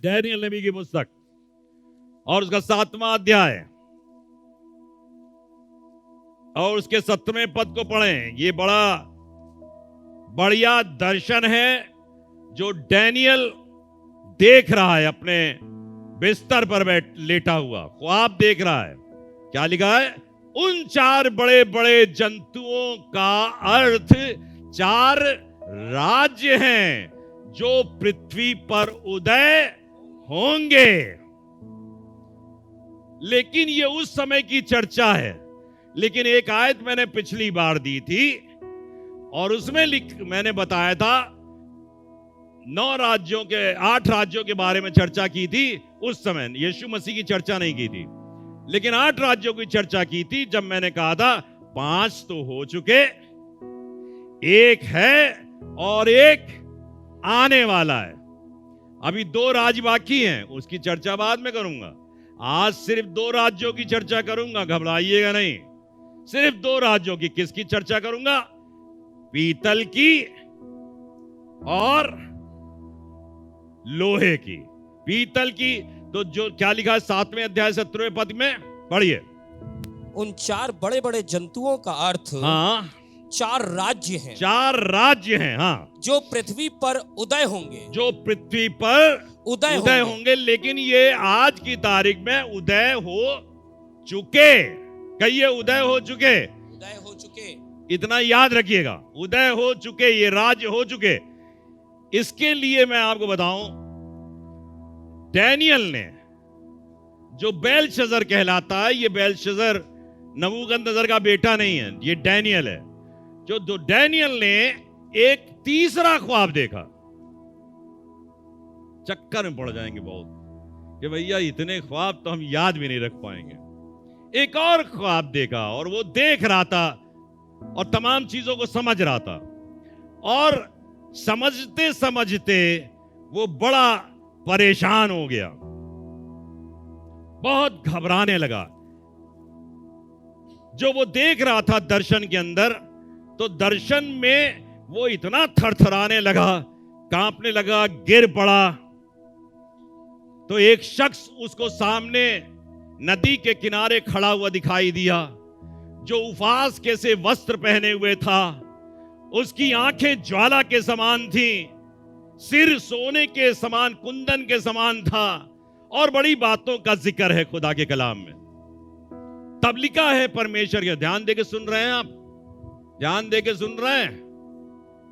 Daniel नबी की पुस्तक और उसका 7वां अध्याय और उसके 17वें पद को पढ़ें। ये बड़ा बढ़िया दर्शन है जो डैनियल देख रहा है, अपने बिस्तर पर लेटा हुआ ख्वाब देख रहा है। क्या लिखा है? उन 4 बड़े बड़े जंतुओं का अर्थ 4 राज्य हैं जो पृथ्वी पर उदय होंगे। लेकिन ये उस समय की चर्चा है। लेकिन एक आयत मैंने पिछली बार दी थी और उसमें मैंने बताया था 8 राज्यों के बारे में चर्चा की थी। उस समय यीशु मसीह की चर्चा नहीं की थी, लेकिन 8 राज्यों की चर्चा की थी। जब मैंने कहा था 5 तो हो चुके, 1 है और 1 आने वाला है। अभी 2 राज्य बाकी हैं, उसकी चर्चा बाद में करूंगा। आज सिर्फ 2 राज्यों की चर्चा करूंगा, घबराइएगा नहीं। सिर्फ 2 राज्यों की। किसकी चर्चा करूंगा? पीतल की और लोहे की। पीतल की तो जो क्या लिखा है 7वें अध्याय 17वें पद में, पढ़िए। उन 4 बड़े बड़े जंतुओं का अर्थ 4 राज्य हैं। 4 राज्य हैं, हाँ, जो पृथ्वी पर उदय होंगे। जो पृथ्वी पर उदय होंगे। लेकिन ये आज की तारीख में उदय हो चुके। कहिए उदय हो चुके। उदय हो चुके, इतना याद रखिएगा, उदय हो चुके, ये राज्य हो चुके। इसके लिए मैं आपको बताऊं, डैनियल ने, जो बेलशस्सर कहलाता है, ये बेलशस्सर नबूकदनेस्सर का बेटा नहीं है, ये डैनियल है। जो डैनियल ने एक तीसरा ख्वाब देखा। चक्कर में पड़ जाएंगे बहुत कि भैया इतने ख्वाब तो हम याद भी नहीं रख पाएंगे। एक और ख्वाब देखा और वो देख रहा था और तमाम चीजों को समझ रहा था, और समझते समझते वो बड़ा परेशान हो गया, बहुत घबराने लगा। जो वो देख रहा था दर्शन के अंदर, तो दर्शन में वो इतना थरथराने लगा, कांपने लगा, गिर पड़ा। तो एक शख्स उसको सामने नदी के किनारे खड़ा हुआ दिखाई दिया, जो उफास के से वस्त्र पहने हुए था। उसकी आंखें ज्वाला के समान थी, सिर सोने के समान, कुंदन के समान था, और बड़ी बातों का जिक्र है खुदा के कलाम में। तब लिखा है परमेश्वर के, ध्यान देके सुन रहे हैं आप? ध्यान देके सुन रहे हैं?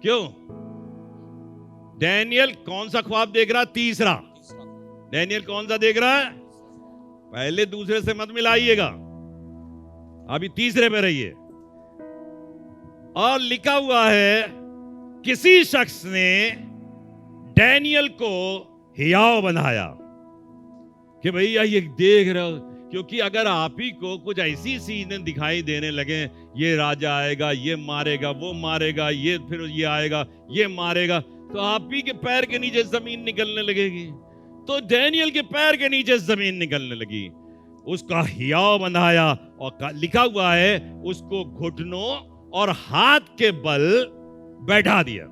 क्यों? डैनियल कौन सा ख्वाब देख रहा? तीसरा। डैनियल कौन सा देख रहा है? पहले दूसरे से मत मिलाइएगा, अभी तीसरे पे रहिए। और लिखा हुआ है, किसी शख्स ने डैनियल को हियाव बनाया कि भैया ये देख रहे हो, क्योंकि अगर आप ही को कुछ ऐसी चीजें दिखाई देने लगे, ये राजा आएगा, ये मारेगा, वो मारेगा, ये फिर ये आएगा, ये मारेगा, तो आप ही के पैर के नीचे जमीन निकलने लगेगी। तो डैनियल के पैर के नीचे जमीन निकलने लगी। उसका हियाव बनाया और लिखा हुआ है, उसको घुटनों और हाथ के बल बैठा दिया।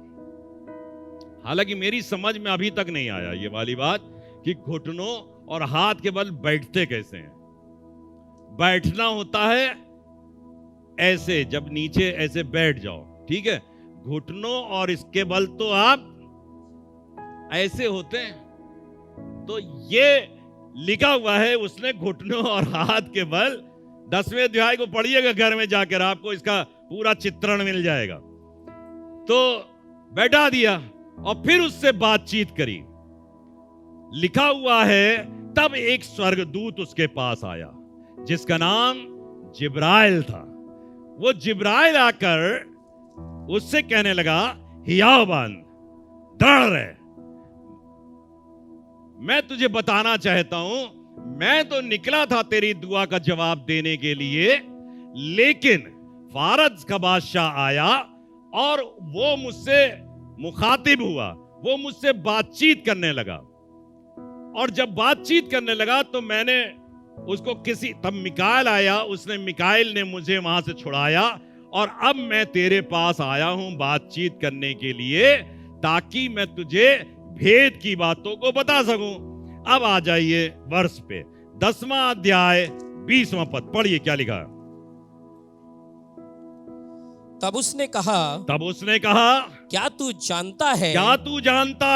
हालांकि मेरी समझ में अभी तक नहीं आया ये वाली बात कि घुटनों और हाथ के बल बैठते कैसे हैं। बैठना होता है ऐसे, जब नीचे ऐसे बैठ जाओ, ठीक है। घुटनों और इसके बल तो आप ऐसे होते हैं। तो ये लिखा हुआ है, उसने घुटनों और हाथ के बल, 10वें अध्याय को पढ़िएगा घर में जाकर, आपको इसका पूरा चित्रण मिल जाएगा। तो बैठा दिया और फिर उससे बातचीत करी। लिखा हुआ है, तब एक स्वर्गदूत उसके पास आया जिसका नाम जिब्राइल था। वो जिब्राइल आकर उससे कहने लगा, हियाव बन, दृढ़ रहे। मैं तुझे बताना चाहता हूं, मैं तो निकला था तेरी दुआ का जवाब देने के लिए, लेकिन फारस का बादशाह आया और वो मुझसे मुखातिब हुआ, वो मुझसे बातचीत करने लगा। और जब बातचीत करने लगा तो मैंने उसको तब मिकाएल आया, उसने मिकाएल ने मुझे वहां से छुड़ाया, और अब मैं तेरे पास आया हूं बातचीत करने के लिए, ताकि मैं तुझे भेद की बातों को बता सकूं। अब आ जाइए वर्ष पे, 10वां अध्याय 20वां पद पढ़िए क्या लिखा। तब उसने कहा, क्या तू जानता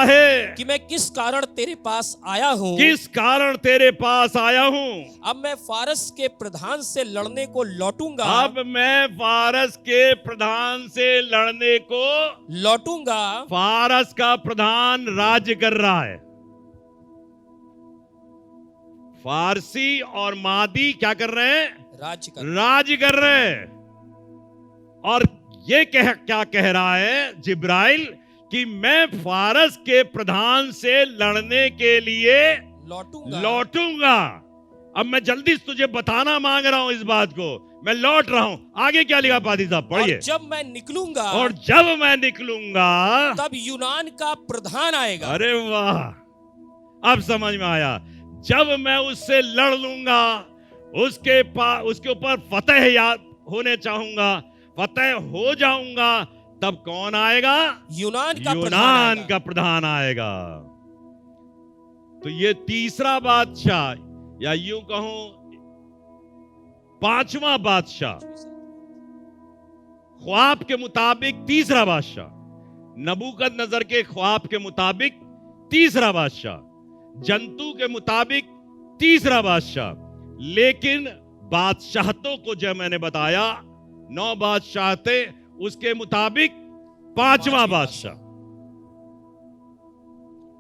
है कि मैं किस कारण तेरे पास आया हूँ? किस कारण तेरे पास आया हूँ? अब मैं फारस के प्रधान से लड़ने को लौटूंगा। फारस का प्रधान राज्य कर रहा है। फारसी और मादी क्या कर रहे हैं? राज्य कर रहे हैं। और ये क्या कह रहा है जिब्राइल कि मैं फारस के प्रधान से लड़ने के लिए लौटूंगा। अब मैं जल्दी तुझे बताना मांग रहा हूं इस बात को, मैं लौट रहा हूं। आगे क्या लिखा पादी साहब पढ़िए। और जब मैं निकलूंगा तब यूनान का प्रधान आएगा। अरे वाह, अब समझ में आया। जब मैं उससे लड़ लूंगा, उसके ऊपर फतेह होने चाहूंगा, फतेह हो जाऊंगा, तब कौन आएगा? यूनान का प्रधान आएगा। तो ये तीसरा बादशाह, या यूं कहूं 5वां बादशाह, ख्वाब के मुताबिक तीसरा बादशाह, नबूकदनेस्सर के ख्वाब के मुताबिक तीसरा बादशाह, जंतु के मुताबिक तीसरा बादशाह। लेकिन बादशाहतों को जब मैंने बताया 9 बादशाह थे, उसके मुताबिक 5वां बादशाह।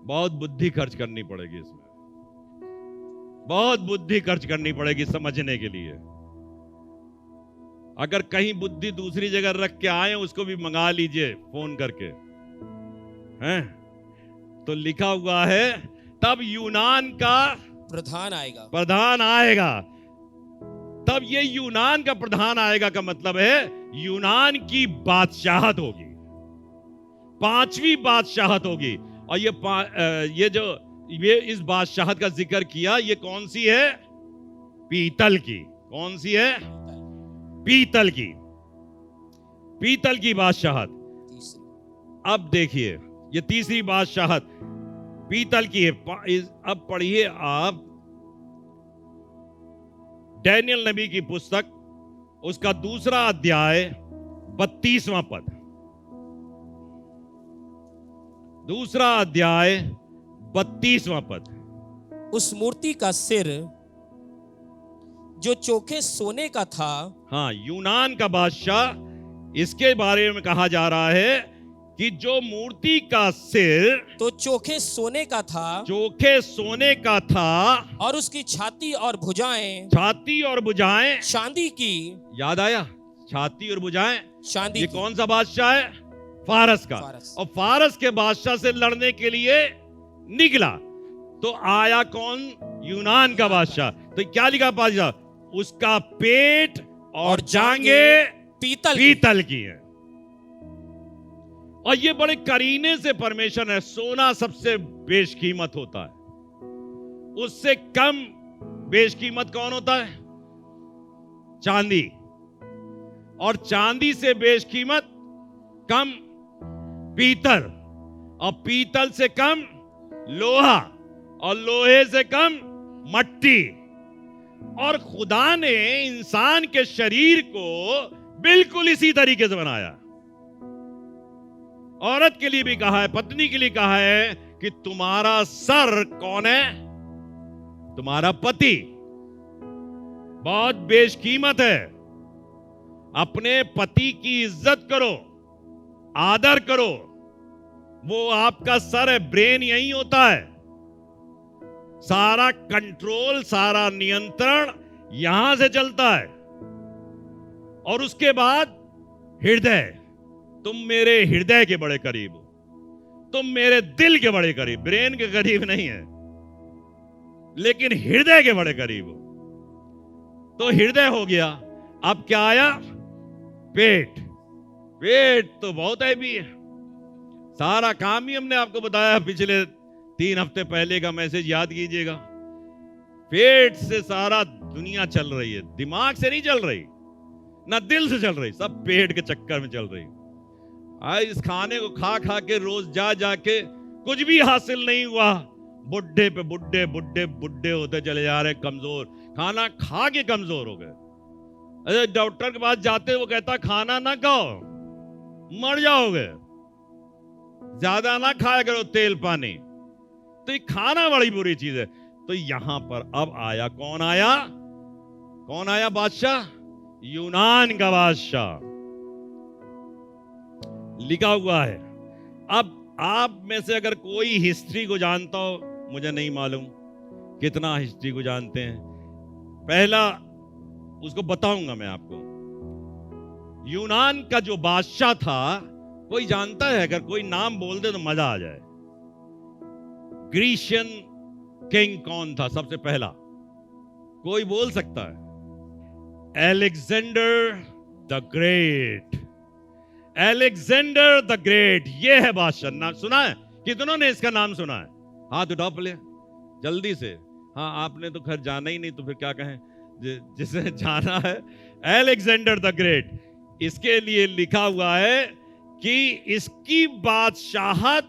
बहुत बुद्धि खर्च करनी पड़ेगी इसमें, बहुत बुद्धि खर्च करनी पड़ेगी समझने के लिए। अगर कहीं बुद्धि दूसरी जगह रख के आए, उसको भी मंगा लीजिए फोन करके, हैं? तो लिखा हुआ है तब यूनान का प्रधान आएगा। तब ये यूनान का प्रधान आएगा का मतलब है यूनान की बादशाहत होगी, 5वीं बादशाहत होगी। और ये इस बादशाहत का जिक्र किया, ये कौन सी है? पीतल की। कौन सी है? पीतल की बादशाहत। अब देखिए, ये तीसरी बादशाहत पीतल की है। अब पढ़िए आप डैनियल नबी की पुस्तक, उसका 2 अध्याय 32वां पद। 2 अध्याय 32वां पद। उस मूर्ति का सिर जो चोखे सोने का था। हाँ, यूनान का बादशाह, इसके बारे में कहा जा रहा है कि जो मूर्ति का सिर तो चोखे सोने का था, और उसकी छाती और भुजाएं चांदी की। याद आया? छाती और भुजाएं चांदी। ये कौन सा बादशाह है? फारस का। और फारस के बादशाह से लड़ने के लिए निकला, तो आया कौन? यूनान का बादशाह। तो क्या लिखा बादशाह? उसका पेट और जांघे पीतल की है। और ये बड़े करीने से परमेशन है। सोना सबसे बेशकीमत होता है, उससे कम बेशकीमत कौन होता है? चांदी। और चांदी से बेशकीमत कम पीतल, और पीतल से कम लोहा, और लोहे से कम मट्टी। और खुदा ने इंसान के शरीर को बिल्कुल इसी तरीके से बनाया। औरत के लिए भी कहा है, पत्नी के लिए कहा है कि तुम्हारा सर कौन है? तुम्हारा पति। बहुत बेशकीमत है। अपने पति की इज्जत करो, आदर करो। वो आपका सर है, ब्रेन यही होता है। सारा कंट्रोल, सारा नियंत्रण यहां से चलता है। और उसके बाद हृदय। तुम मेरे हृदय के बड़े करीब हो, तुम मेरे दिल के बड़े करीब, ब्रेन के करीब नहीं है, लेकिन हृदय के बड़े करीब हो। तो हृदय हो गया। अब क्या आया? पेट। पेट तो बहुत है भी है। सारा काम ही हमने आपको बताया पिछले 3 हफ्ते पहले का मैसेज याद कीजिएगा। पेट से सारा दुनिया चल रही है, दिमाग से नहीं चल रही, ना दिल से चल रही, सब पेट के चक्कर में चल रही। आज इस खाने को खा खा के रोज जा जाके कुछ भी हासिल नहीं हुआ, बुढ़े पे बुढ़े बुढ़े बुढ़े होते चले जा रहे, कमजोर, खाना खा के कमजोर हो गए। अरे डॉक्टर के पास जाते वो कहता खाना ना खाओ, मर जाओगे, ज्यादा ना खाया करो तेल पानी। तो ये खाना बड़ी बुरी चीज है। तो यहां पर अब आया, कौन आया? कौन आया बादशाह? यूनान का बादशाह। लिखा हुआ है। अब आप में से अगर कोई हिस्ट्री को जानता हो, मुझे नहीं मालूम कितना हिस्ट्री को जानते हैं, पहला उसको बताऊंगा मैं आपको। यूनान का जो बादशाह था, कोई जानता है? अगर कोई नाम बोल दे तो मजा आ जाए। ग्रीशियन किंग कौन था सबसे पहला? कोई बोल सकता है? Alexander the great. Alexander the great, ये है बादशाह। नाम सुना है? कितनों ने इसका नाम सुना है? हाथ उठाओ पहले जल्दी से। हाँ, आपने तो खैर जाना ही नहीं, तो फिर क्या कहें, जिसे जाना है। अलेक्जेंडर द ग्रेट, इसके लिए लिखा हुआ है कि इसकी बादशाहत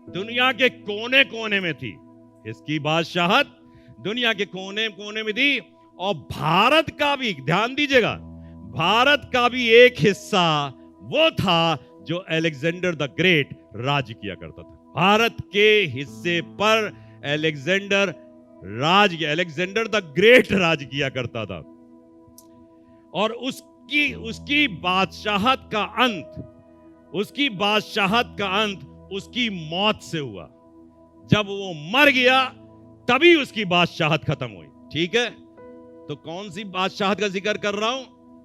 दुनिया के कोने कोने में थी। इसकी बादशाहत दुनिया के कोने कोने में थी। और भारत का भी, ध्यान दीजिएगा, भारत का भी एक हिस्सा वो था जो अलेक्जेंडर द ग्रेट राज किया करता था। भारत के हिस्से पर अलेक्जेंडर द ग्रेट राज किया करता था। और उसकी बादशाहत का अंत उसकी मौत से हुआ। जब वो मर गया तभी उसकी बादशाहत खत्म हुई। ठीक है, तो कौन सी बादशाहत का जिक्र कर रहा हूं?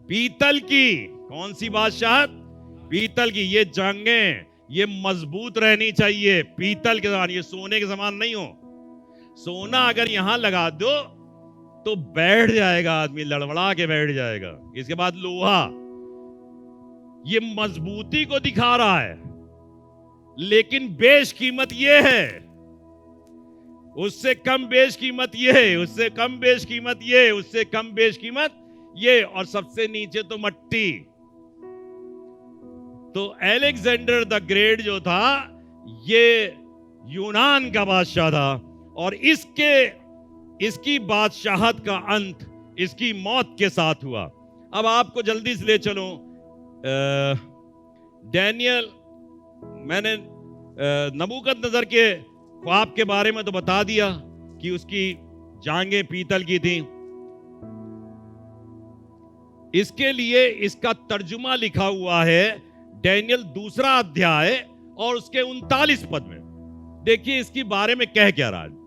पीतल की। कौन सी बादशाहत? पीतल की। ये जंगें ये मजबूत रहनी चाहिए, पीतल के समान, ये सोने के समान नहीं हो। सोना अगर यहां लगा दो तो बैठ जाएगा आदमी, लड़बड़ा के बैठ जाएगा। इसके बाद लोहा, ये मजबूती को दिखा रहा है, लेकिन बेशकीमत ये है, उससे कम बेशकीमत ये है, उससे कम बेशकीमत ये, उससे कम बेशकीमत ये, और सबसे नीचे तो मट्टी। तो अलेक्जेंडर द ग्रेट जो था, ये यूनान का बादशाह था, और इसकी बादशाहत का अंत इसकी मौत के साथ हुआ। अब आपको जल्दी से ले चलो डैनियल। मैंने नबूकदनेस्सर के ख्वाब के बारे में तो बता दिया कि उसकी जांघें पीतल की थी। इसके लिए इसका तर्जुमा लिखा हुआ है डैनियल 2 अध्याय और उसके 39 पद में। देखिए इसके बारे में कह क्या रहा है।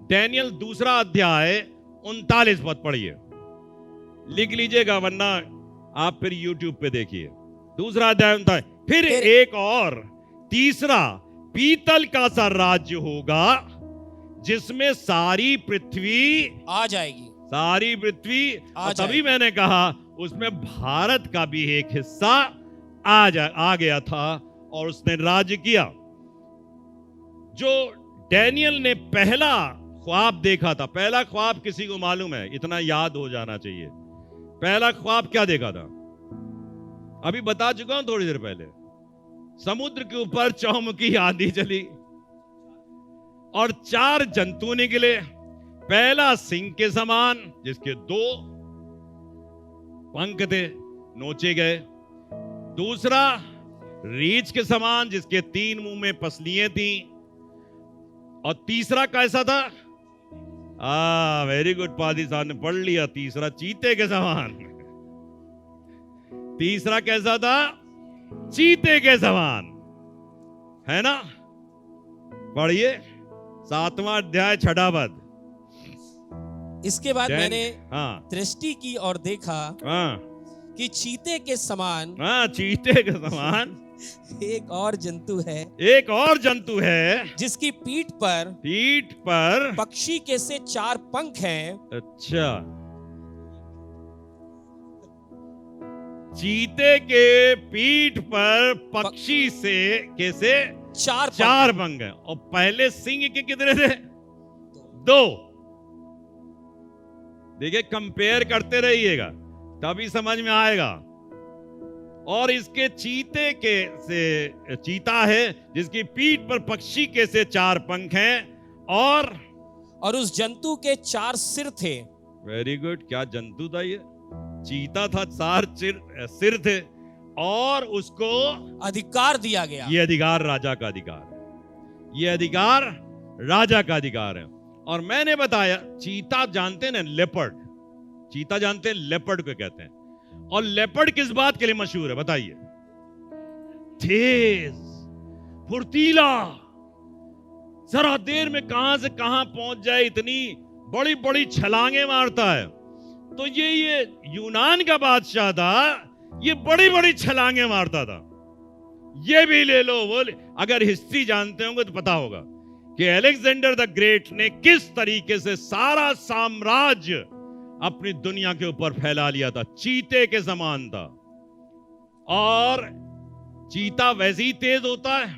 डैनियल 2 अध्याय 39 पद पढ़िए, लिख लीजिएगा, वरना आप फिर YouTube पे देखिए। 2 अध्याय 39। फिर एक और तीसरा पीतल का सा राज्य होगा, जिसमें सारी पृथ्वी आ जाएगी, सारी पृथ्वी। और तभी मैंने कहा उसमें भारत का भी एक हिस्सा आ गया था और उसने राज्य किया। जो डैनियल ने पहला ख्वाब देखा था, पहला ख्वाब किसी को मालूम है? इतना याद हो जाना चाहिए। पहला ख्वाब क्या देखा था? अभी बता चुका हूं थोड़ी देर पहले। समुद्र के ऊपर चौमुखी आंधी चली और 4 जंतु निकले। पहला सिंह के समान, जिसके 2 पंख थे, नोचे गए। दूसरा रीछ के समान, जिसके 3 मुंह में पसलियां थी। और तीसरा कैसा था? वेरी गुड, पादी साहब ने पढ़ लिया। तीसरा चीते के समान। तीसरा कैसा था? चीते के समान, है ना? पढ़िए 7वां अध्याय 6वां पद। इसके बाद मैंने दृष्टि की और देखा कि चीते के समान, चीते के समान एक और जंतु है, एक और जंतु है, जिसकी पीठ पर पक्षी के से 4 पंख हैं। अच्छा, चीते के पीठ पर पक्षी से कैसे 4 पंख हैं। और पहले सिंह के कितने थे? 2। देखिए, कंपेयर करते रहिएगा तभी समझ में आएगा। और इसके चीते के से चीता है, जिसकी पीठ पर पक्षी के से 4 पंख हैं, और उस जंतु के 4 सिर थे। Very good. क्या जंतु था ये? चीता था, 4 सिर थे और उसको अधिकार दिया गया। ये अधिकार राजा का अधिकार है, ये अधिकार राजा का अधिकार है। और मैंने बताया चीता जानते हैं ना, लेपर्ड, चीता जानते हैं, लेपर्ड को कहते हैं। और लेपर्ड किस बात के लिए मशहूर है बताइए? तेज, फुर्तीला, जरा देर में कहां से कहां पहुंच जाए, इतनी बड़ी बड़ी छलांगे मारता है। तो ये यूनान का बादशाह था, ये बड़ी बड़ी छलांगे मारता था। ये भी ले लो, वो अगर हिस्ट्री जानते होंगे तो पता होगा कि अलेक्जेंडर द ग्रेट ने किस तरीके से सारा साम्राज्य अपनी दुनिया के ऊपर फैला लिया था। चीते के समान था। और चीता वैसे ही तेज होता है,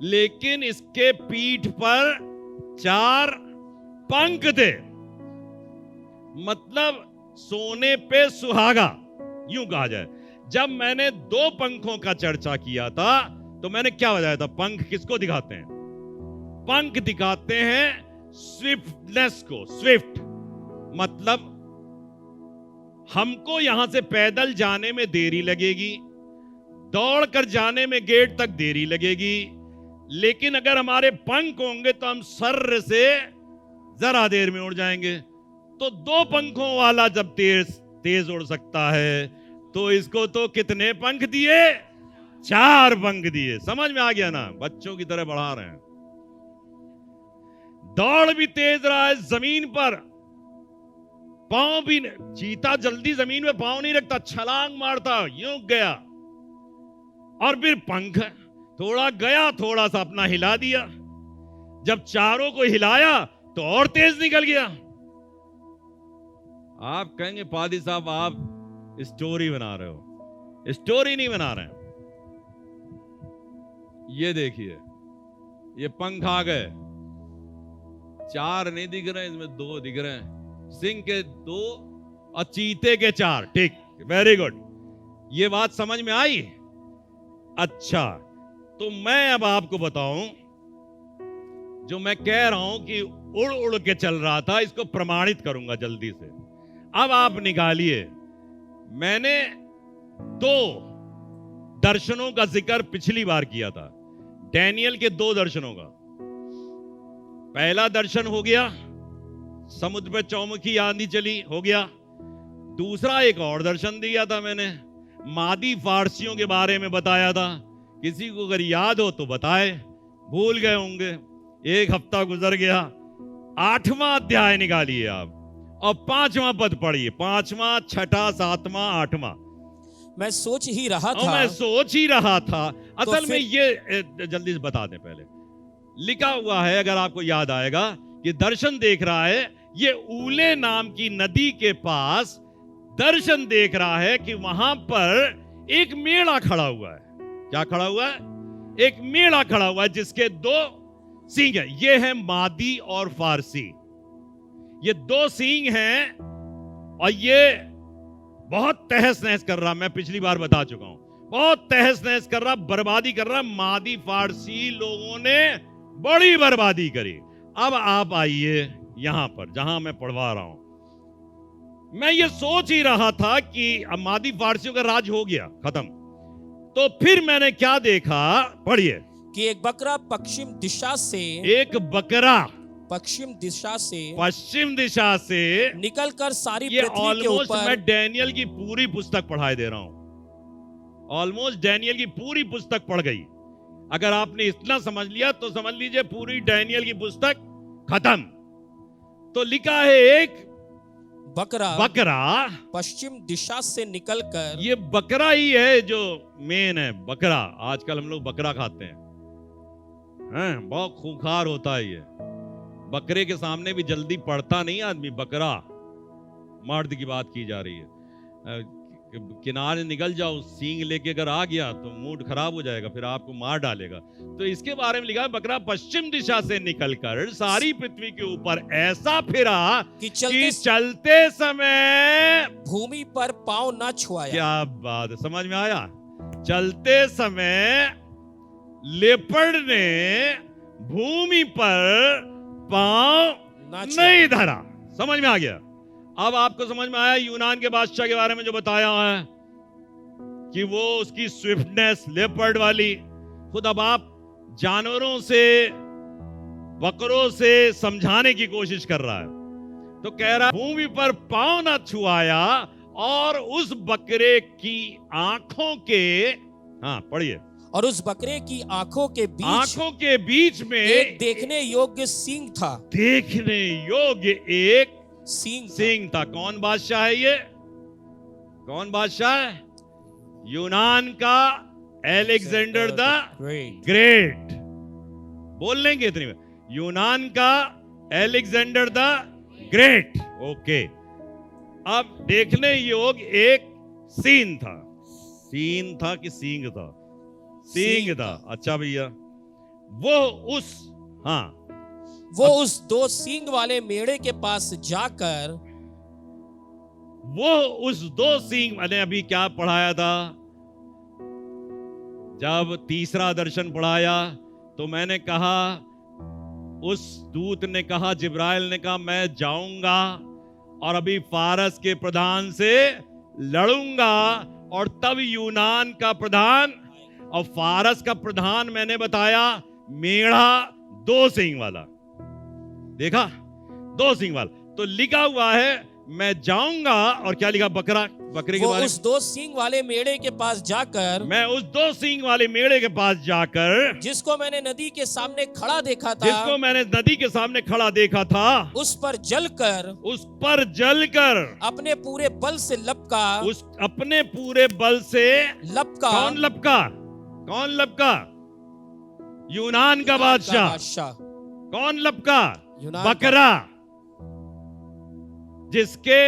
लेकिन इसके पीठ पर 4 पंख थे, मतलब सोने पे सुहागा, यूं कहा जाए। जब मैंने 2 पंखों का चर्चा किया था तो मैंने क्या बताया था? पंख किसको दिखाते हैं? पंख दिखाते हैं स्विफ्टनेस को। स्विफ्ट मतलब हमको यहां से पैदल जाने में देरी लगेगी, दौड़ कर जाने में गेट तक देरी लगेगी, लेकिन अगर हमारे पंख होंगे तो हम सर्र से जरा देर में उड़ जाएंगे। तो 2 पंखों वाला जब तेज उड़ सकता है तो इसको तो कितने पंख दिए? 4 पंख दिए। समझ में आ गया ना? बच्चों की तरह बढ़ा रहे हैं। दौड़ भी तेज रहा है जमीन पर, पांव भी, चीता जल्दी जमीन में पांव नहीं रखता, छलांग मारता, यूं गया। और फिर पंख थोड़ा गया, थोड़ा सा अपना हिला दिया। जब चारों को हिलाया तो और तेज निकल गया। आप कहेंगे पादी साहब आप स्टोरी बना रहे हो। स्टोरी नहीं बना रहे हैं। ये देखिए, ये पंख आ गए, 4 नहीं दिख रहे, इसमें 2 दिख रहे हैं। सिंह के 2 और चीते के 4। ठीक, वेरी गुड। ये बात समझ में आई? अच्छा, तो मैं अब आपको बताऊं, जो मैं कह रहा हूं कि उड़ उड़ के चल रहा था, इसको प्रमाणित करूंगा जल्दी से। अब आप निकालिए, मैंने 2 दर्शनों का जिक्र पिछली बार किया था, डैनियल के 2 दर्शनों का। पहला दर्शन हो गया, समुद्र पे चौमुखी आंधी चली, हो गया। दूसरा एक और दर्शन दिया था मैंने, मादी फारसियों के बारे में बताया था। किसी को अगर याद हो तो बताए, भूल गए होंगे, 1 हफ्ता गुजर गया। 8वां अध्याय निकालिए आप और 5वां पद पढ़िए। 5वां, 6ठा, 7वां, 8वां। मैं सोच ही रहा था। असल तो में ये जल्दी से बता दें, पहले लिखा हुआ है, अगर आपको याद आएगा, कि दर्शन देख रहा है, ये ऊले नाम की नदी के पास दर्शन देख रहा है कि वहां पर एक मेढ़ा खड़ा हुआ है। क्या खड़ा हुआ है? एक मेढ़ा खड़ा हुआ है जिसके 2 सींग है। ये है मादी और फारसी, ये 2 सींग हैं और ये बहुत तहस नहस कर रहा। मैं पिछली बार बता चुका हूं, बहुत तहस नहस कर रहा, बर्बादी कर रहा। मादी फारसी लोगों ने बड़ी बर्बादी करी। अब आप आइए यहां पर जहां मैं पढ़वा रहा हूं। मैं ये सोच ही रहा था कि अब मादी फारसियों का राज हो गया, खत्म। तो फिर मैंने क्या देखा, पढ़िए। कि एक बकरा पश्चिम दिशा से निकलकर सारी पृथ्वी के ऊपर। मैं डैनियल की पूरी पुस्तक पढ़ाई दे रहा हूं, ऑलमोस्ट डैनियल की पूरी पुस्तक पढ़ गई। अगर आपने इतना समझ लिया तो समझ लीजिए पूरी डैनियल की पुस्तक खत्म। तो लिखा है एक बकरा पश्चिम दिशा से निकलकर। ये बकरा ही है जो मेन है, बकरा। आजकल हम लोग बकरा खाते हैं, बहुत खूंखार होता है ये। बकरे के सामने भी जल्दी पड़ता नहीं आदमी। बकरा, मर्द की बात की जा रही है। किनारे निकल जाओ, सींग लेके अगर आ गया तो मूड खराब हो जाएगा, फिर आपको मार डालेगा। तो इसके बारे में लिखा है, बकरा पश्चिम दिशा से निकलकर सारी पृथ्वी के ऊपर ऐसा फिरा कि चलते समय भूमि पर पांव न छुआया। क्या बात है, समझ में आया? चलते समय लेपर्ड ने भूमि पर पांव नहीं धरा। समझ में आ गया? अब आपको समझ में आया यूनान के बादशाह के बारे में जो बताया है कि वो उसकी स्विफ्टनेस लेपर्ड वाली। खुद अब आप जानवरों से, बकरों से समझाने की कोशिश कर रहा है, तो कह रहा भूमि पर पांव न छुआया और उस बकरे की आंखों के, हाँ पढ़िए, और उस बकरे की आंखों के बीच में एक देखने योग्य सींग था। देखने योग्य एक सींग था। कौन बादशाह है ये? कौन बादशाह है? यूनान का एलेक्जेंडर द ग्रेट। बोल लेंगे इतनी में, यूनान का एलेक्जेंडर द ग्रेट। ओके, अब देखने योग्य एक सीन था। सीन था कि सींग था? सींग था। अच्छा भैया, वो उस दो सींग वाले मेढ़े के पास जाकर, वो उस दो सींग, मैंने अभी क्या पढ़ाया था, जब तीसरा दर्शन पढ़ाया तो मैंने कहा, उस दूत ने कहा, जिब्राइल ने कहा, मैं जाऊंगा और अभी फारस के प्रधान से लड़ूंगा। और तब यूनान का प्रधान और फारस का प्रधान मैंने बताया मेढ़ा दो सींग वाला। देखा, दो सींग वाला। तो लिखा हुआ है मैं जाऊंगा, और क्या लिखा? बकरा, बकरे के बारे। उस दो सींग वाले मेढ़े के पास जाकर, मैं उस दो सींग वाले मेढ़े के पास जाकर, जिसको मैंने नदी के सामने खड़ा देखा था, उस पर जलकर अपने पूरे बल से लपका। कौन लपका? यूनान का बादशाह। कौन लपका? बकरा, जिसके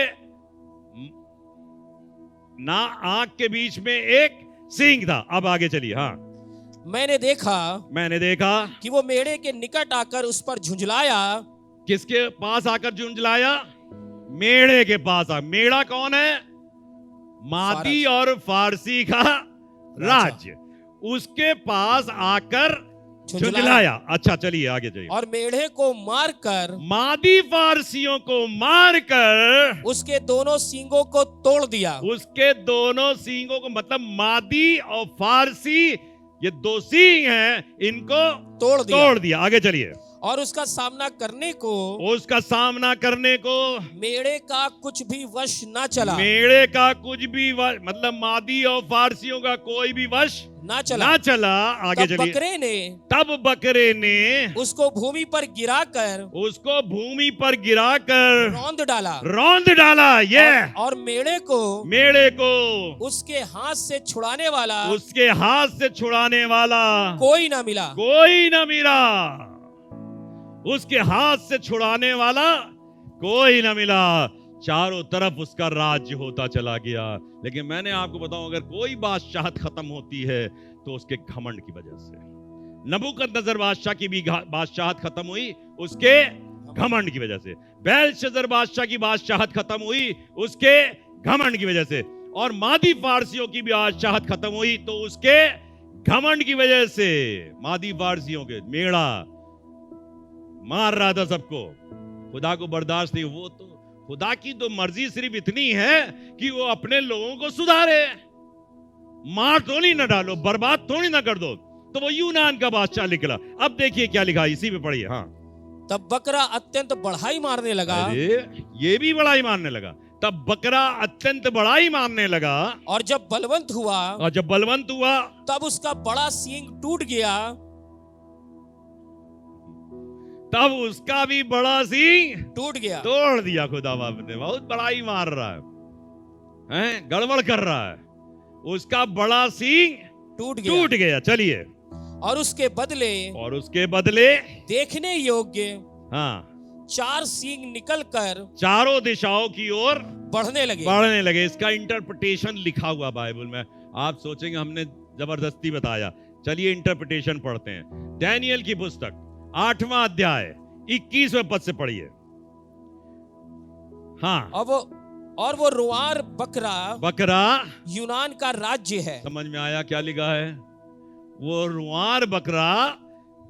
ना आंख के बीच में एक सींग था। अब आगे चलिए। हाँ, मैंने देखा कि वो मेढ़े के निकट आकर उस पर झुंझलाया। किसके पास आकर झुंझलाया? मेढ़े के पास। मेढ़ा कौन है? मादी और फारसी का राज्य। उसके पास आकर झुंझलाया। अच्छा चलिए आगे जाइए। और मेढ़े को मारकर, मादी फारसियों को मारकर, उसके दोनों सींगों को तोड़ दिया। उसके दोनों सींगों को, मतलब मादी और फारसी ये दो सींग हैं, इनको तोड़ दिया। आगे चलिए। और उसका सामना करने को मेढ़े का कुछ भी वश ना चला। मेढ़े का कुछ भी वश, मतलब मादी और फारसियों का कोई भी वश ना चला। आगे चलिए। तब बकरे ने उसको भूमि पर गिराकर रौंद डाला। ये और मेढ़े को उसके हाथ से छुड़ाने वाला कोई ना मिला। उसके हाथ से छुड़ाने वाला कोई ना मिला। चारों तरफ उसका राज्य होता चला गया। लेकिन मैंने आपको बताऊं, अगर कोई बादशाहत खत्म होती है तो उसके घमंड की वजह से। नबूकदनेस्सर बादशाह की भी बादशाहत खत्म हुई उसके घमंड की वजह से। बेलशस्सर बादशाह की बादशाहत खत्म हुई उसके घमंड की वजह से। और मादी फारसियों की भी बादशाहत खत्म हुई तो उसके घमंड की वजह से। मादी फारसियों के मेढ़ा मार रहा था सबको, खुदा को बर्दाश्त नहीं। वो तो खुदा की तो मर्जी सिर्फ इतनी है कि वो अपने लोगों को सुधारे, मार थोड़ी ना डालो, बर्बाद थोड़ी ना कर दो। तो वो यूनान का बादशाह निकला। अब देखिए क्या लिखा, इसी पे पढ़िए। हाँ, तब बकरा अत्यंत बढ़ाई मारने लगा। ये भी बढ़ाई मारने लगा। तब बकरा अत्यंत बढ़ाई मारने लगा। और जब बलवंत हुआ तब उसका बड़ा सींग टूट गया। तब उसका भी बड़ा सींग टूट गया। तोड़ दिया खुदा बाप ने। बहुत बड़ाई मार रहा है, गड़बड़ कर रहा है। उसका बड़ा सींग टूट गया। चलिए। और उसके बदले देखने योग्य, हाँ, 4 सींग निकलकर चारों दिशाओं की ओर बढ़ने लगे। इसका इंटरप्रिटेशन लिखा हुआ बाइबल में। आप सोचेंगे हमने जबरदस्ती बताया। चलिए इंटरप्रिटेशन पढ़ते हैं। दानियेल की पुस्तक 8वां अध्याय 21वें पद से पढ़िए। हाँ, और वो रुआर बकरा यूनान का राज्य है। समझ में आया क्या लिखा है? वो रुआर बकरा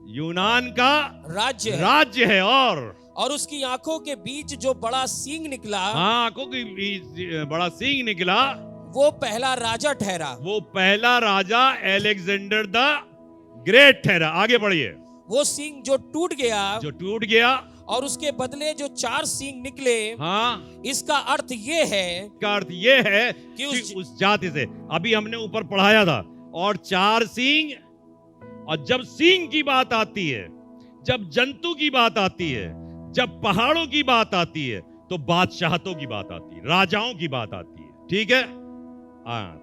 यूनान का राज्य है और उसकी आंखों के बीच जो बड़ा सींग निकला, हाँ, आंखों के बीच बड़ा सींग निकला, वो पहला राजा ठहरा। वो पहला राजा अलेक्जेंडर द ग्रेट ठहरा। आगे बढ़िए। वो सींग जो टूट गया और उसके बदले जो 4 सींग निकले, हाँ, इसका अर्थ ये है कि उस जाति से, अभी हमने ऊपर पढ़ाया था, और 4 सींग, और जब सींग की बात आती है, जब जंतु की बात आती है, जब पहाड़ों की बात आती है, तो बादशाहतों की बात आती है, राजाओं की बात आती है। ठीक है, हाँ,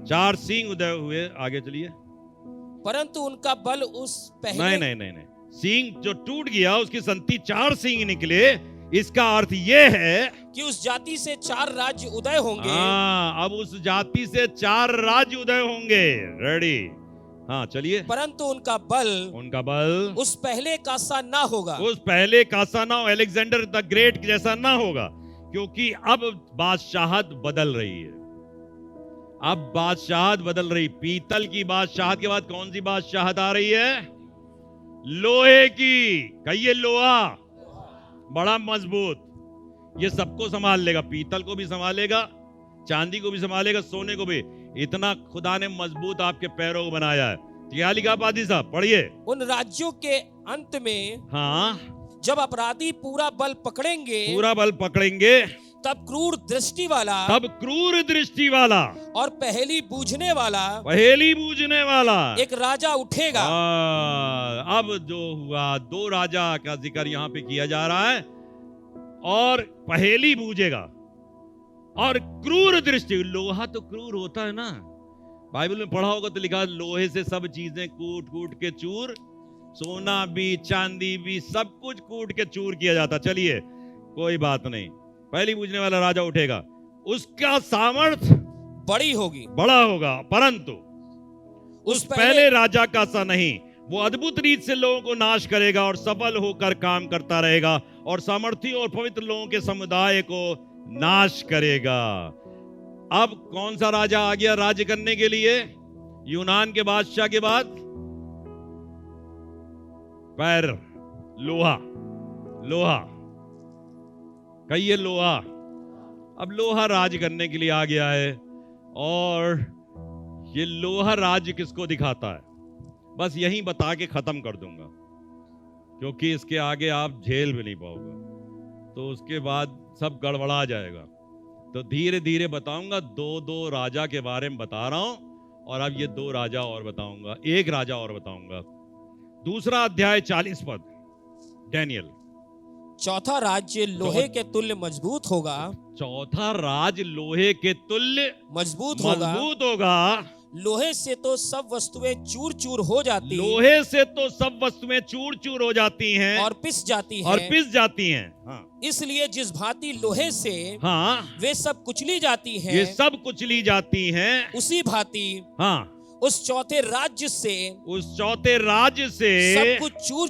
4 सींग उदय हुए। आगे चलिए। परंतु उनका बल उस पहले नहीं, सींग जो टूट गया उसकी संति 4 सींग निकले, इसका अर्थ यह है कि उस जाति से 4 राज्य उदय होंगे। हाँ, अब उस जाति से 4 राज्य उदय होंगे। रेडी, हाँ चलिए। परंतु उनका बल उस पहले का सा ना होगा, उस पहले का सा ना, अलेक्जेंडर द ग्रेट जैसा ना होगा, क्योंकि अब बादशाहत बदल रही है। अब बादशाहत बदल रही। पीतल की बादशाहत के बाद कौन सी बादशाहत आ रही है? लोहे की। कहिए लोहा, बड़ा मजबूत, ये सबको संभाल लेगा, पीतल को भी संभालेगा, चांदी को भी संभालेगा, सोने को भी। इतना खुदा ने मजबूत आपके पैरों को बनाया है। क्या लिखा पादी साहब, पढ़िए। उन राज्यों के अंत में, हाँ, जब अपराधी पूरा बल पकड़ेंगे, तब क्रूर दृष्टि वाला और पहेली बूझने वाला एक राजा उठेगा। अब जो हुआ, 2 राजा का जिक्र यहाँ पे किया जा रहा है, और पहेली बूझेगा और क्रूर दृष्टि। लोहा तो क्रूर होता है ना, बाइबल में पढ़ा होगा तो लिखा, लोहे से सब चीजें कूट कूट के चूर, सोना भी चांदी भी सब कुछ कूट के चूर किया जाता। चलिए, कोई बात नहीं, पहली बूझने वाला राजा उठेगा, उसका सामर्थ्य बड़ा होगा, परंतु उस पहले राजा का सा नहीं। वो अद्भुत रीत से लोगों को नाश करेगा और सफल होकर काम करता रहेगा, और सामर्थी और पवित्र लोगों के समुदाय को नाश करेगा। अब कौन सा राजा आ गया राज्य करने के लिए? यूनान के बादशाह के बाद पैर, लोहा, कहिए लोहा। अब लोहा राज करने के लिए आ गया है, और ये लोहा राज्य किसको दिखाता है? बस यही बता के खत्म कर दूंगा, क्योंकि इसके आगे आप झेल भी नहीं पाओगे, तो उसके बाद सब गड़बड़ा जाएगा। तो धीरे धीरे बताऊंगा। 2 राजा के बारे में बता रहा हूं, और अब ये 2 राजा और बताऊंगा, 1 राजा और बताऊंगा। 2 अध्याय 40 पद, डैनियल। चौथा राज्य लोहे के तुल्य मजबूत होगा। चौथा राज्य लोहे के तुल्य मजबूत होगा। लोहे से तो सब वस्तुएं चूर चूर हो जाती हैं और पिस जाती हैं। हाँ। इसलिए जिस भांति लोहे से, हाँ, वे सब कुचली जाती हैं, उसी भांति, हाँ, उस चौथे राज्य से सब कुछ चूर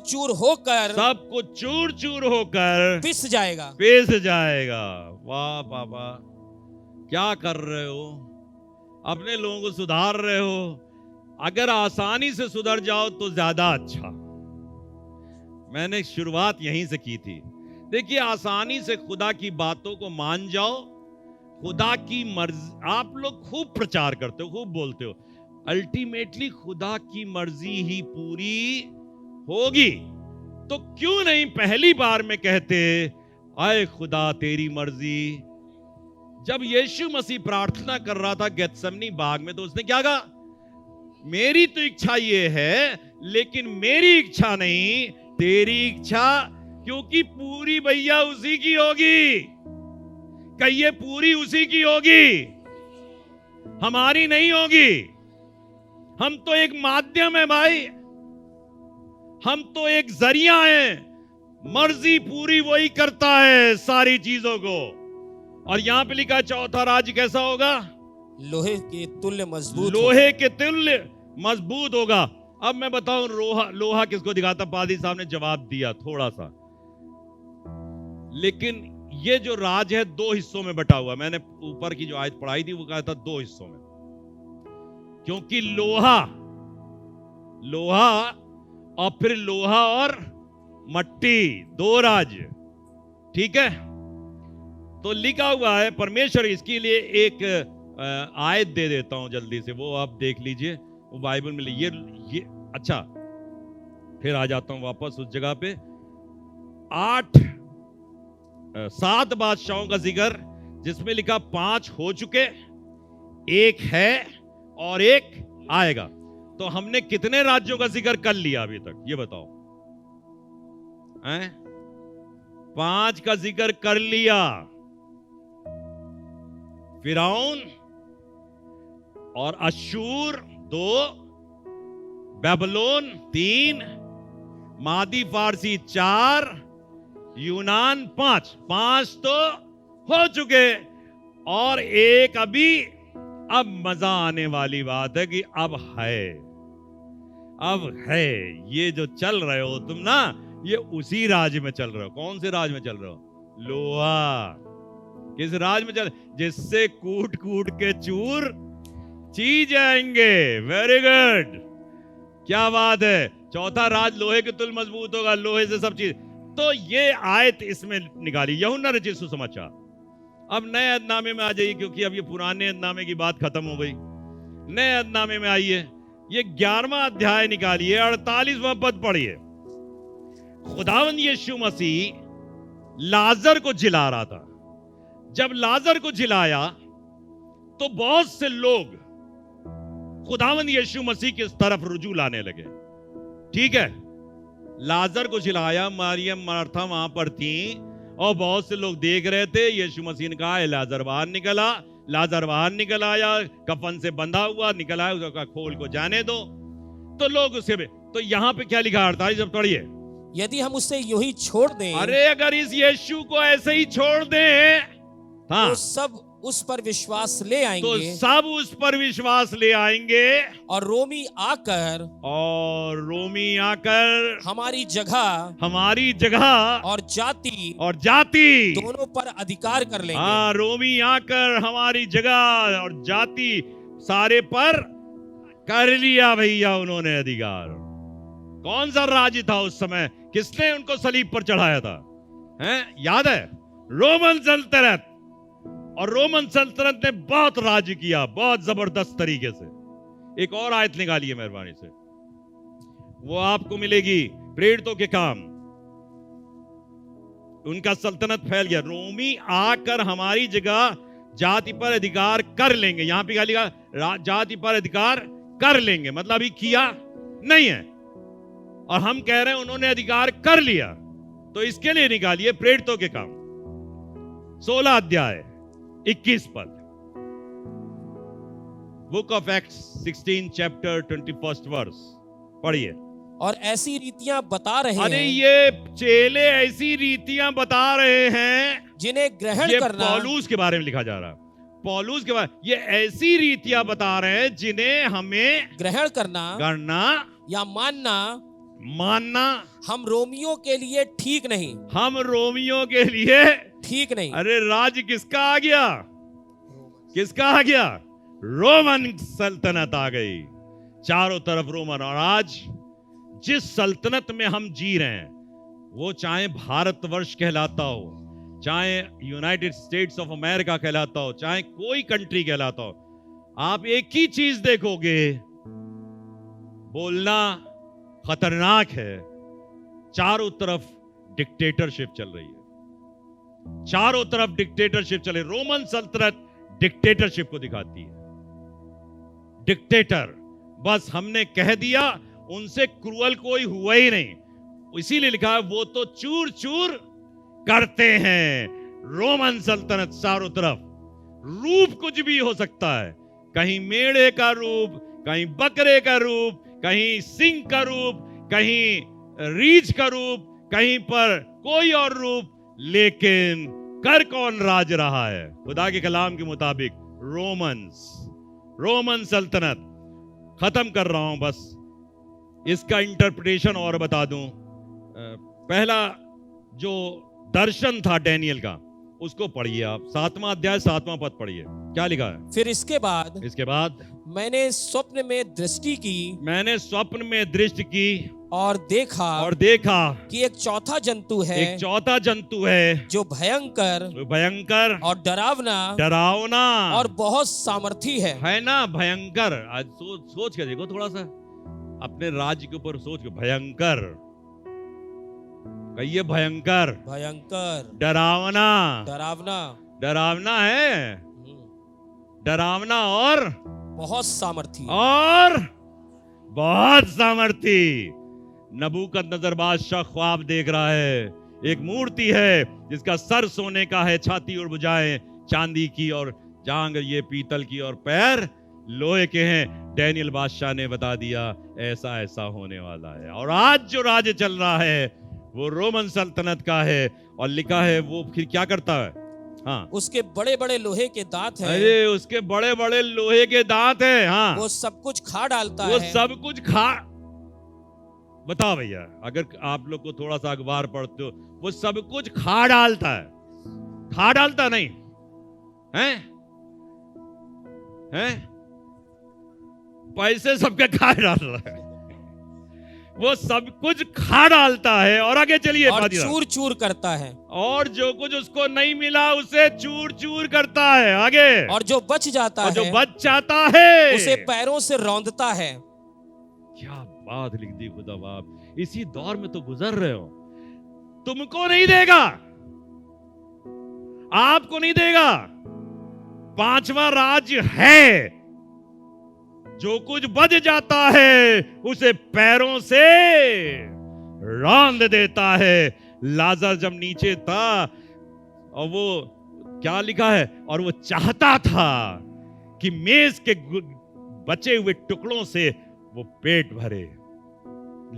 चूर होकर पिस जाएगा। वाह बाबा, क्या कर रहे हो? अपने लोगों को सुधार रहे हो। अगर आसानी से सुधर जाओ तो ज्यादा अच्छा। मैंने शुरुआत यहीं से की थी। देखिए, आसानी से खुदा की बातों को मान जाओ, खुदा की मर्जी। आप लोग खूब प्रचार करते हो, खूब बोलते हो, अल्टीमेटली खुदा की मर्जी ही पूरी होगी। तो क्यों नहीं पहली बार में कहते, आए खुदा तेरी मर्जी। जब यीशु मसीह प्रार्थना कर रहा था गेत्सेमनी बाग में, तो उसने क्या कहा? मेरी तो इच्छा ये है, लेकिन मेरी इच्छा नहीं, तेरी इच्छा, क्योंकि पूरी भैया उसी की होगी। कहिए, पूरी उसी की होगी, हमारी नहीं होगी। हम तो एक माध्यम है भाई, हम तो एक जरिया हैं। मर्जी पूरी वही करता है सारी चीजों को। और यहां पे लिखा, चौथा राज्य कैसा होगा? लोहे के तुल्य मजबूत होगा। अब मैं बताऊं, लोहा किसको दिखाता? पादी साहब ने जवाब दिया थोड़ा सा, लेकिन ये जो राज है 2 हिस्सों में बटा हुआ। मैंने ऊपर की जो आयत पढ़ाई थी वो कहा था 2 हिस्सों में, क्योंकि लोहा और फिर लोहा और मट्टी, 2 राज्य। ठीक है, तो लिखा हुआ है परमेश्वर, इसके लिए एक आयत दे देता हूं जल्दी से, वो आप देख लीजिए, वो बाइबल में ये अच्छा, फिर आ जाता हूं वापस उस जगह पे। 7 बादशाहों का जिक्र जिसमें लिखा 5 हो चुके, 1 है और 1 आएगा। तो हमने कितने राज्यों का जिक्र कर लिया अभी तक, ये बताओ? 5 का जिक्र कर लिया। फिरौन और अश्शूर 2, बेबीलोन 3, मादी फारसी 4, यूनान 5 तो हो चुके, और 1 अभी। अब मजा आने वाली बात है कि अब है ये जो चल रहे हो तुम ना, ये उसी राज्य में चल रहे हो। कौन से राज्य में चल रहे हो? लोहा। किस राज्य में चल? जिससे कूट कूट के चूर ची जाएंगे। वेरी गुड, क्या बात है। चौथा राज लोहे के तुल मजबूत होगा, लोहे से सब चीज। तो ये आयत इसमें निकाली, यूहन्ना रचित सुसमाचार। अब नए अदनामे में आ जाइए, क्योंकि अब ये पुराने अदनामे की बात खत्म हो गई। नए अदनामे में आइए, ये 11वां अध्याय निकालिए, 48वां पद पढ़िए। खुदावंद यीशु मसीह लाजर को जिला रहा था। जब लाजर को जिलाया तो बहुत से लोग खुदावंद यीशु मसीह की तरफ रुजू लाने लगे। ठीक है, लाजर को जिलाया, मरियम मार्था वहां पर थी, और बहुत से लोग देख रहे थे। यीशु मसीह ने कहा लाजर बाहर निकला। लाजर बाहर निकल आया, कफन से बंधा हुआ निकल आया, उसका खोल को जाने दो। तो लोग उसे तो यहां पे क्या लिखा 48 जब पढ़िए, यदि हम उसे यूं ही छोड़ दें। अरे अगर इस यीशु को ऐसे ही छोड़ दें, हाँ, तो सब उस पर विश्वास ले आएंगे। तो सब उस पर विश्वास ले आएंगे, और रोमी आकर हमारी जगह और जाति दोनों पर अधिकार कर लेंगे। हाँ, रोमी आकर हमारी जगह और जाति सारे पर कर लिया भैया उन्होंने अधिकार। कौन सा राज्य था उस समय? किसने उनको सलीब पर चढ़ाया था? हैं? याद है? रोमन सल्तनत। और रोमन सल्तनत ने बहुत राज्य किया, बहुत जबरदस्त तरीके से। एक और आयत निकालिए मेहरबानी से, वो आपको मिलेगी प्रेरितों के काम। उनका सल्तनत फैल गया। रोमी आकर हमारी जगह जाति पर अधिकार कर लेंगे। यहां पे क्या लिखा? जाति पर अधिकार कर लेंगे, मतलब अभी किया नहीं है, और हम कह रहे हैं उन्होंने अधिकार कर लिया। तो इसके लिए निकालिए प्रेरितों के काम 16 अध्याय 21 पद। Book of Acts 16 chapter 21 verse पढ़िए। और ऐसी रीतियां बता रहे हैं। अरे ये चेले ऐसी रीतियां बता रहे हैं जिन्हें ग्रहण करना। पौलुस के बारे में लिखा जा रहा, पौलुस के बारे, ये ऐसी रीतियां बता रहे हैं जिन्हें हमें ग्रहण करना या मानना हम रोमियों के लिए ठीक नहीं। हम रोमियों के लिए ठीक नहीं। अरे राज्य किसका आ गया? किसका आ गया? रोमन सल्तनत आ गई, चारों तरफ रोमन। और आज जिस सल्तनत में हम जी रहे हैं, वो चाहे भारतवर्ष कहलाता हो, चाहे यूनाइटेड स्टेट्स ऑफ अमेरिका कहलाता हो, चाहे कोई कंट्री कहलाता हो, आप एक ही चीज देखोगे, बोलना खतरनाक है। चारों तरफ डिक्टेटरशिप चल रही है, चारों तरफ डिक्टेटरशिप चले। रोमन सल्तनत डिक्टेटरशिप को दिखाती है। डिक्टेटर, बस हमने कह दिया, उनसे क्रूअल कोई हुआ ही नहीं, इसीलिए लिखा है वो तो चूर चूर करते हैं। रोमन सल्तनत चारों तरफ, रूप कुछ भी हो सकता है, कहीं मेढ़े का रूप, कहीं बकरे का रूप, कहीं सिंह का रूप, कहीं रीछ का रूप, कहीं पर कोई और रूप, लेकिन कर कौन राज रहा है? खुदा के कलाम के मुताबिक रोमन सल्तनत। खत्म कर रहा हूं, बस इसका इंटरप्रिटेशन और बता दूं। पहला जो दर्शन था डैनियल का, उसको पढ़िए आप, 7वां अध्याय 7वां पद पढ़िए। क्या लिखा है? फिर इसके बाद मैंने स्वप्न में दृष्टि की और देखा कि एक चौथा जंतु है जो भयंकर और डरावना और बहुत सामर्थी है ना। भयंकर। आज सोच के देखो थोड़ा सा अपने राज्य के ऊपर, सोच के। भयंकर कहिए, भयंकर, डरावना है, डरावना और बहुत सामर्थी। नबूकदनेस्सर बादशाह ख्वाब देख रहा है। एक मूर्ति है जिसका सर सोने का है, छाती और भुजाएं चांदी की, और जांघ ये पीतल की, और पैर लोहे के हैं। डैनियल बादशाह ने बता दिया ऐसा ऐसा होने वाला है। और आज जो राज्य चल रहा है वो रोमन सल्तनत का है। और लिखा है वो फिर क्या करता है? हाँ, उसके बड़े बड़े लोहे के दांत हैं। अरे उसके बड़े बड़े लोहे के दांत हैं। हाँ, वो सब कुछ खा डालता है। वो सब कुछ बताओ भैया, अगर आप लोग को थोड़ा सा अखबार पढ़ते हो, वो सब कुछ खा डालता है। खा डालता नहीं है? पैसे सबके खा डाल रहा है। वो सब कुछ खा डालता है। और आगे चलिए, और चूर चूर करता है। और जो कुछ उसको नहीं मिला उसे चूर चूर करता है। आगे, और जो बच जाता है उसे पैरों से रौंदता है। क्या बात लिख दी खुदा बाप। इसी दौर में तो गुजर रहे हो। तुमको नहीं देगा, आपको नहीं देगा। पांचवा राज्य है। जो कुछ बच जाता है उसे पैरों से रौंद देता है। लाजर जब नीचे था, और वो क्या लिखा है, और वो चाहता था कि मेज के बचे हुए टुकड़ों से वो पेट भरे,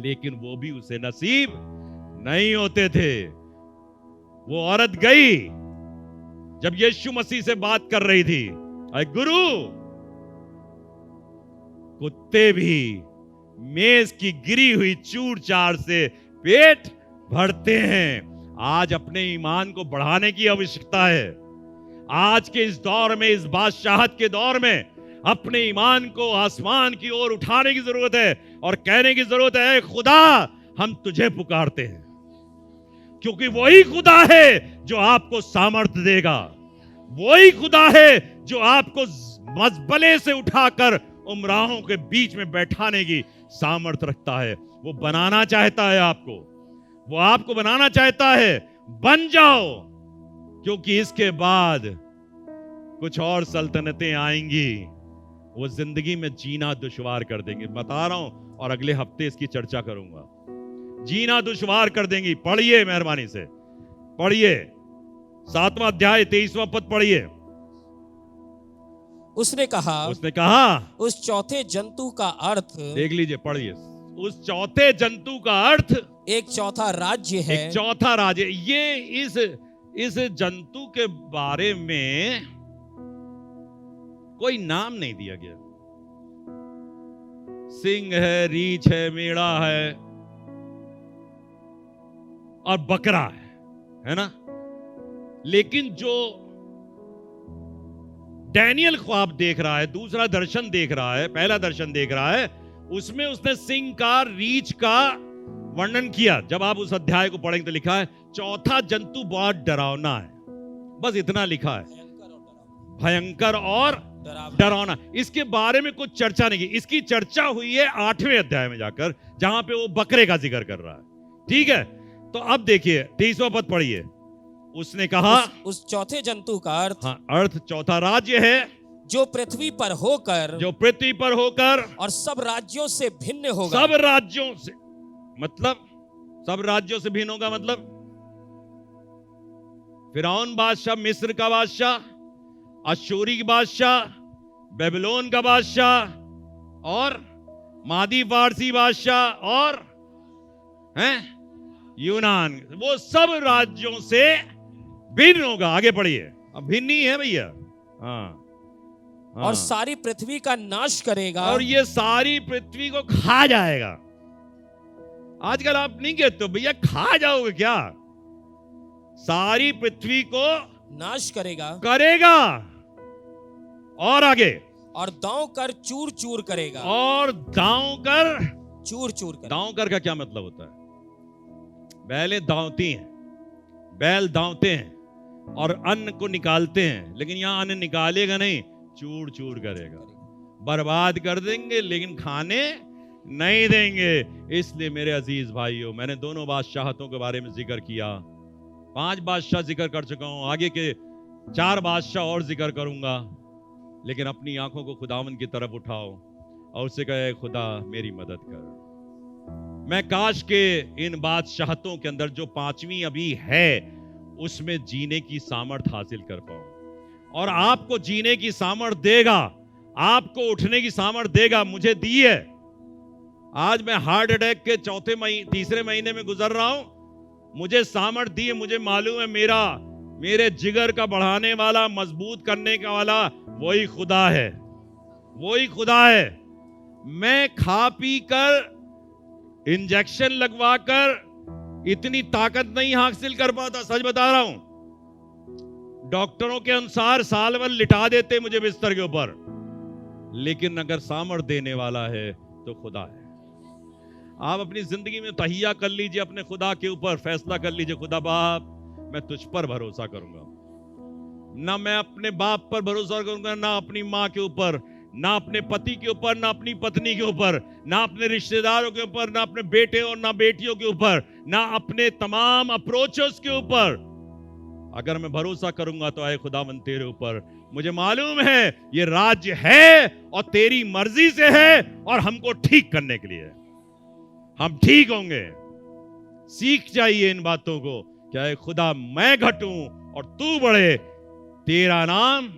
लेकिन वो भी उसे नसीब नहीं होते थे। वो औरत गई जब यीशु मसीह से बात कर रही थी, अरे गुरु, कुत्ते भी मेज की गिरी हुई चूर चार से पेट भरते हैं। आज अपने ईमान को बढ़ाने की आवश्यकता है। आज के इस दौर में, इस बादशाहत के दौर में, अपने ईमान को आसमान की ओर उठाने की जरूरत है और कहने की जरूरत है, खुदा हम तुझे पुकारते हैं, क्योंकि वही खुदा है जो आपको सामर्थ्य देगा। वही खुदा है जो आपको मजबले से उठाकर उमराहों के बीच में बैठाने की सामर्थ्य रखता है। वो बनाना चाहता है आपको, वो आपको बनाना चाहता है। बन जाओ, क्योंकि इसके बाद कुछ और सल्तनतें आएंगी, वो जिंदगी में जीना दुश्वार कर देंगे। बता रहा हूं, और अगले हफ्ते इसकी चर्चा करूंगा। जीना दुश्वार कर देंगी। पढ़िए, मेहरबानी से पढ़िए, 7वां अध्याय 23वां पद पढ़िए। उसने कहा उस चौथे जंतु का अर्थ, देख लीजिए, पढ़िए। उस चौथे जंतु का अर्थ एक चौथा राज्य है। एक चौथा राज्य। ये इस जंतु के बारे में कोई नाम नहीं दिया गया। सिंह है, रीछ है, मेढ़ा है और बकरा है ना। लेकिन जो डैनियल ख्वाब देख रहा है, दूसरा दर्शन देख रहा है, पहला दर्शन देख रहा है, उसमें उसने सिंह का, रीछ का वर्णन किया। जब आप उस अध्याय को पढ़ेंगे तो लिखा है चौथा जंतु बहुत डरावना है। बस इतना लिखा है, भयंकर और डरावना। इसके बारे में कुछ चर्चा नहीं की। इसकी चर्चा हुई है 8वें अध्याय में जाकर, जहां पे वो बकरे का जिक्र कर रहा है। ठीक है, तो अब देखिए 23वां पद पढ़िए। उसने कहा उस चौथे जंतु का अर्थ, हाँ, अर्थ चौथा राज्य है जो पृथ्वी पर होकर और सब राज्यों से भिन्न होगा। सब राज्यों से मतलब, सब राज्यों से भिन्न होगा मतलब फिरौन बादशाह, मिस्र का बादशाह, अशूरी की बादशाह, बेबीलोन का बादशाह और मादी फारसी बादशाह और यूनान, वो सब राज्यों से भिन्न होगा। आगे पढ़िए। अब भिन्न ही है भैया। हाँ। और सारी पृथ्वी का नाश करेगा, और ये सारी पृथ्वी को खा जाएगा। आजकल आप नहीं कहते भैया खा जाओगे क्या? सारी पृथ्वी को नाश करेगा और आगे, और दांव कर चूर चूर करेगा। और दांव कर चूर चूर कर। दांव कर का क्या मतलब होता है? बैलें दांवती हैं, बैल दांवते हैं और अन्न को निकालते हैं, लेकिन यहां अन्न निकालेगा नहीं, चूर चूर करेगा, बर्बाद कर देंगे लेकिन खाने नहीं देंगे। इसलिए मेरे अजीज भाइयों, मैंने दोनों बादशाहतों के बारे में जिक्र किया, 5 बादशाह जिक्र कर चुका हूं, आगे के 4 बादशाह और जिक्र करूंगा। लेकिन अपनी आंखों को खुदावन की तरफ उठाओ और उससे कहे, खुदा मेरी मदद कर। मैं काश के इन बादशाहतों के अंदर जो 5वीं अभी है उसमें जीने की सामर्थ हासिल कर पाऊं, और आपको जीने की सामर्थ देगा, आपको उठने की सामर्थ देगा। मुझे दी है। आज मैं हार्ट अटैक के तीसरे महीने में गुजर रहा हूं, मुझे सामर्थ दी है। मुझे मालूम है मेरे जिगर का बढ़ाने वाला, मजबूत करने का वाला वही खुदा है, वही खुदा है। मैं खा पी कर, इंजेक्शन लगवा कर इतनी ताकत नहीं हासिल कर पाता, सच बता रहा हूं। डॉक्टरों के अनुसार साल भर लिटा देते मुझे बिस्तर के ऊपर, लेकिन अगर सामर्थ देने वाला है तो खुदा है। आप अपनी जिंदगी में तहिया कर लीजिए, अपने खुदा के ऊपर फैसला कर लीजिए, खुदा बाप मैं तुझ पर भरोसा करूंगा। ना मैं अपने बाप पर भरोसा करूंगा, ना अपनी माँ के ऊपर, ना अपने पति के ऊपर, ना अपनी पत्नी के ऊपर, ना अपने रिश्तेदारों के ऊपर, ना अपने बेटे और ना बेटियों के ऊपर, ना अपने तमाम अप्रोचेस के ऊपर। अगर मैं भरोसा करूंगा तो आए खुदावन तेरे ऊपर। मुझे मालूम है ये राज्य है और तेरी मर्जी से है और हमको ठीक करने के लिए। हम ठीक होंगे। सीख जाइए इन बातों को, क्या है खुदा मैं घटूं और तू बढ़े, तेरा नाम